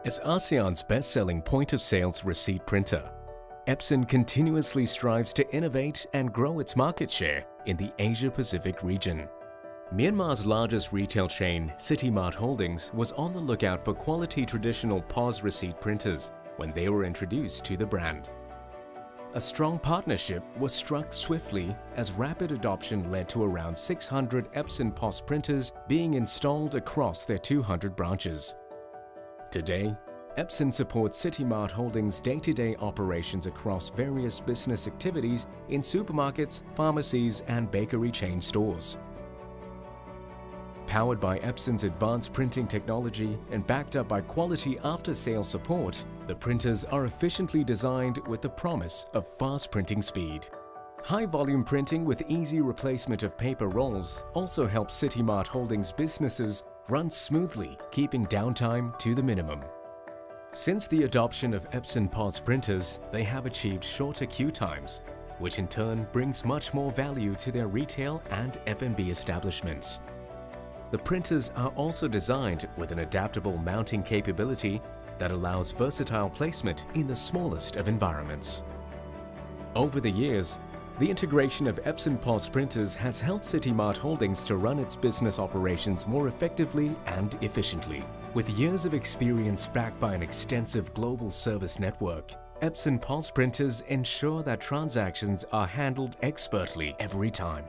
As ASEAN's best-selling point-of-sales receipt printer, Epson continuously strives to innovate and grow its market share in the Asia-Pacific region. Myanmar's largest retail chain, Mart Holdings, was on the lookout for quality traditional POS receipt printers when they were introduced to the brand. A strong partnership was struck swiftly as rapid adoption led to around 600 Epson POS printers being installed across their 200 branches. Today, Epson supports Mart Holdings' day-to-day operations across various business activities in supermarkets, pharmacies and bakery chain stores. Powered by Epson's advanced printing technology and backed up by quality after-sales support, the printers are efficiently designed with the promise of fast printing speed. High-volume printing with easy replacement of paper rolls also helps Mart Holdings businesses run smoothly, keeping downtime to the minimum. Since the adoption of Epson POS printers, they have achieved shorter queue times, which in turn brings much more value to their retail and F&B establishments. The printers are also designed with an adaptable mounting capability that allows versatile placement in the smallest of environments. Over the years, the integration of Epson POS printers has helped Mart Holdings to run its business operations more effectively and efficiently. With years of experience backed by an extensive global service network, Epson POS printers ensure that transactions are handled expertly every time.